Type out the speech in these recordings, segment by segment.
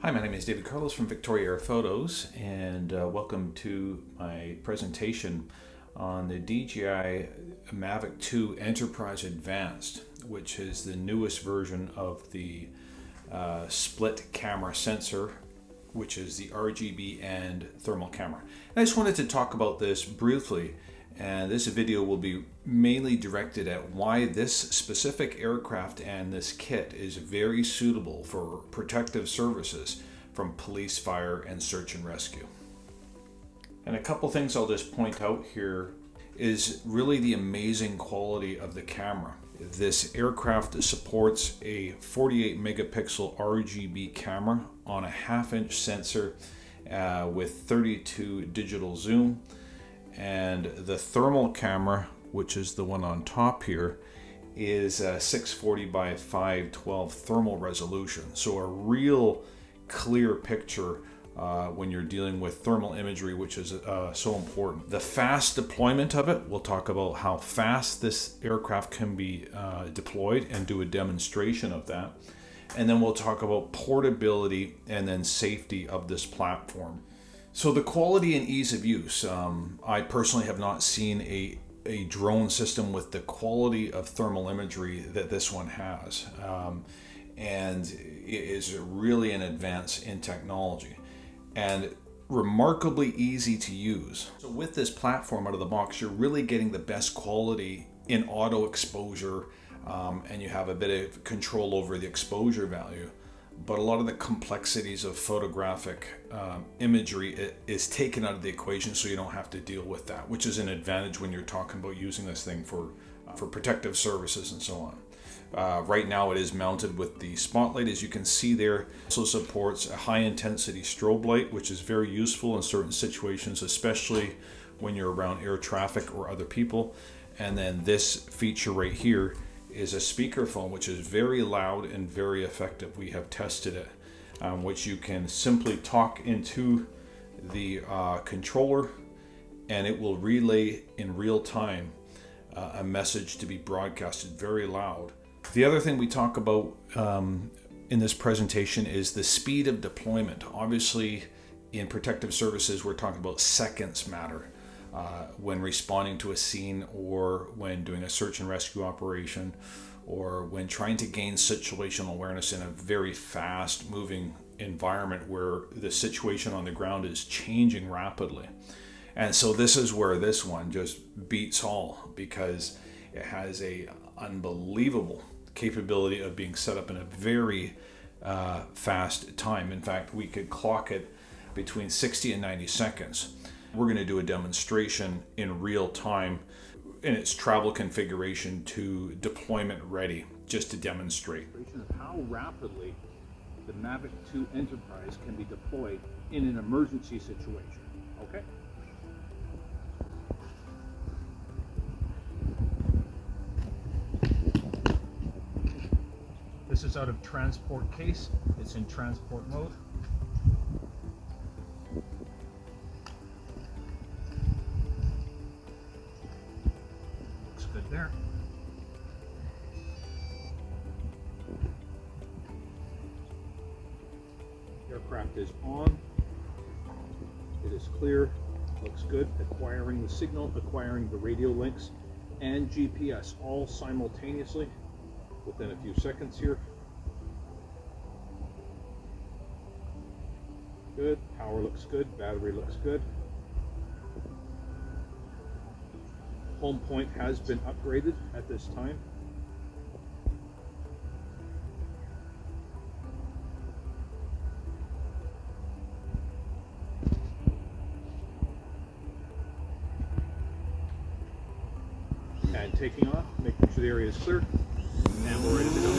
Hi, my name is David Carlos from Victoria Air Photos, and welcome to my presentation on the DJI Mavic 2 Enterprise Advanced, which is the newest version of the split camera sensor, which is the RGB and thermal camera. And I just wanted to talk about this briefly, and this video will be mainly directed at why this specific aircraft and this kit is very suitable for protective services from police, fire, and search and rescue. And a couple things I'll just point out here is really the amazing quality of the camera. This aircraft supports a 48 megapixel RGB camera on a half-inch sensor with 32 digital zoom. And the thermal camera, which is the one on top here, is a 640 by 512 thermal resolution. So a real clear picture when you're dealing with thermal imagery, which is so important. The fast deployment of it, we'll talk about how fast this aircraft can be deployed and do a demonstration of that. And then we'll talk about portability and then safety of this platform. So the quality and ease of use, I personally have not seen a drone system with the quality of thermal imagery that this one has. And it is really an advance in technology and remarkably easy to use. So with this platform out of the box, you're really getting the best quality in auto exposure, and you have a bit of control over the exposure value. But a lot of the complexities of photographic imagery is taken out of the equation, so you don't have to deal with that, which is an advantage when you're talking about using this thing for protective services and so on. Right now it is mounted with the spotlight, as you can see there. It also supports a high intensity strobe light, which is very useful in certain situations, especially when you're around air traffic or other people. And then this feature right here is a speakerphone, which is very loud and very effective. We have tested it, which you can simply talk into the controller, and it will relay in real time a message to be broadcasted very loud. The other thing we talk about in this presentation is the speed of deployment. Obviously, in protective services, we're talking about seconds matter. When responding to a scene, or when doing a search and rescue operation, or when trying to gain situational awareness in a very fast moving environment where the situation on the ground is changing rapidly. And so this is where this one just beats all, because it has a unbelievable capability of being set up in a very fast time. In fact, we could clock it between 60 and 90 seconds. We're going to do a demonstration in real time in its travel configuration to deployment ready, just to demonstrate of how rapidly the Mavic 2 Enterprise can be deployed in an emergency situation. Okay? This is out of transport case. It's in transport mode. Good there. Aircraft is on. It is clear. Looks good. Acquiring the signal, acquiring the radio links, and GPS all simultaneously within a few seconds here. Good. Power looks good. Battery looks good. Home point has been upgraded at this time. And taking off, making sure the area is clear, and we're ready to go.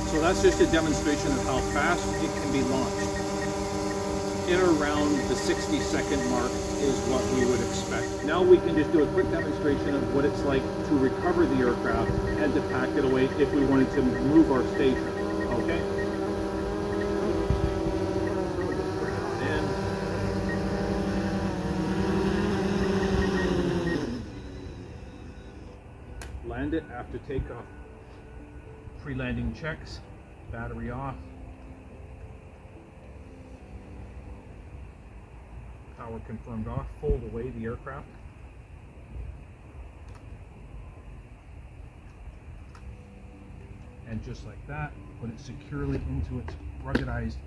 So that's just a demonstration of how fast it can be launched. In around the 60-second mark is what we would expect. Now we can just do a quick demonstration of what it's like to recover the aircraft and to pack it away if we wanted to move our station. Okay? land it after takeoff. Pre-landing checks, battery off, power confirmed off, fold away the aircraft. And just like that, put it securely into its ruggedized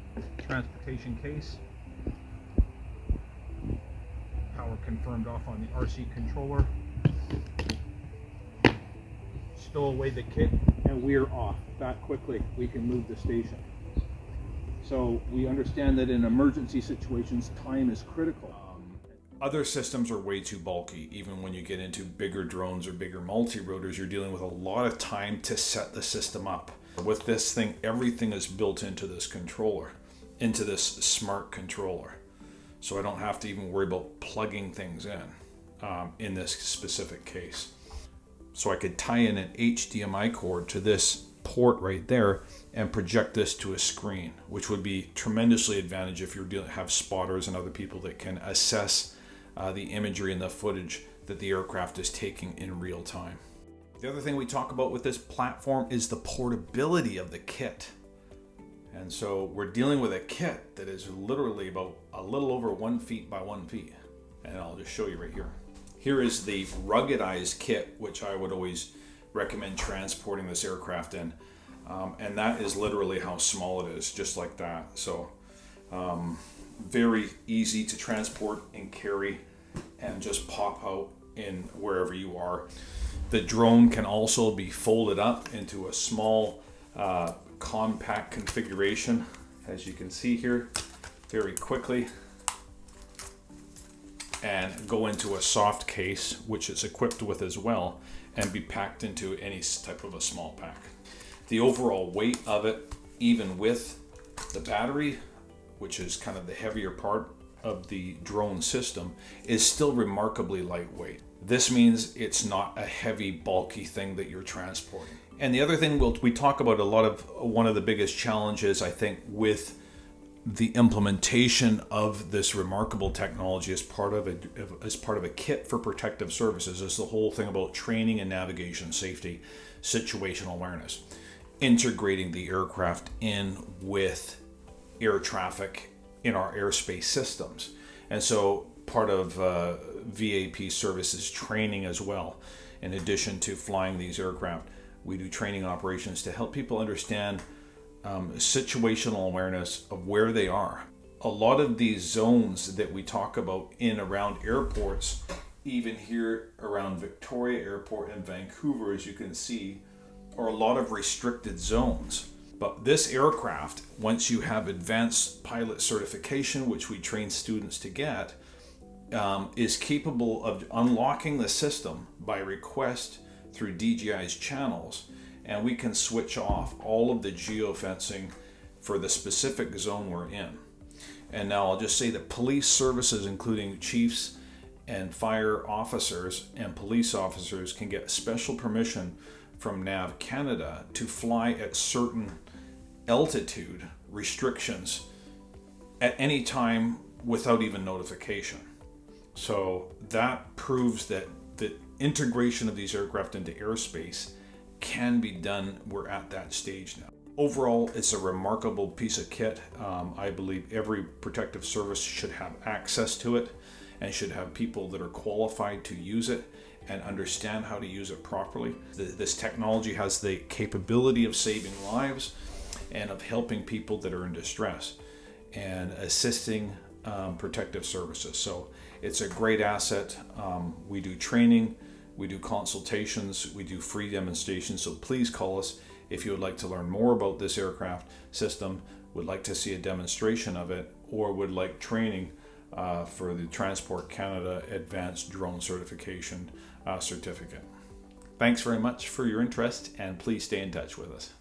transportation case. Power confirmed off on the RC controller. Stow away the kit, and we're off. That quickly, we can move the station. So we understand that in emergency situations, time is critical. Other systems are way too bulky. Even when you get into bigger drones or bigger multi-rotors, you're dealing with a lot of time to set the system up. With this thing, everything is built into this controller, into this smart controller. So I don't have to even worry about plugging things in this specific case. So I could tie in an HDMI cord to this port right there and project this to a screen, which would be tremendously advantage if you have spotters and other people that can assess the imagery and the footage that the aircraft is taking in real time. The other thing we talk about with this platform is the portability of the kit. And so we're dealing with a kit that is literally about a little over 1 feet by 1 feet. And I'll just show you right here. Here is the ruggedized kit, which I would always recommend transporting this aircraft in. And that is literally how small it is, just like that. So very easy to transport and carry and just pop out in wherever you are. The drone can also be folded up into a small compact configuration, as you can see here, very quickly, and go into a soft case, which it's equipped with as well, and be packed into any type of a small pack. The overall weight of it, even with the battery, which is kind of the heavier part of the drone system, is still remarkably lightweight. This means it's not a heavy, bulky thing that you're transporting. And the other thing we talk about a lot of, one of the biggest challenges, I think, with the implementation of this remarkable technology as part of a kit for protective services is the whole thing about training and navigation safety, situational awareness, integrating the aircraft in with air traffic in our airspace systems. And so part of VAP services training as well. In addition to flying these aircraft, we do training operations to help people understand situational awareness of where they are. A lot of these zones that we talk about in around airports, even here around Victoria Airport and Vancouver, as you can see, are a lot of restricted zones. But this aircraft, once you have advanced pilot certification, which we train students to get, is capable of unlocking the system by request through DJI's channels, and we can switch off all of the geofencing for the specific zone we're in. And now I'll just say that police services, including chiefs and fire officers and police officers, can get special permission from NAV Canada to fly at certain altitude restrictions at any time without even notification. So that proves that the integration of these aircraft into airspace can be done. We're at that stage now. Overall, it's a remarkable piece of kit. I believe every protective service should have access to it and should have people that are qualified to use it and understand how to use it properly. This technology has the capability of saving lives and of helping people that are in distress and assisting protective services. So it's a great asset. We do training, we do consultations, we do free demonstrations. So please call us if you would like to learn more about this aircraft system, would like to see a demonstration of it, or would like training for the Transport Canada Advanced Drone Certification certificate. Thanks very much for your interest, and please stay in touch with us.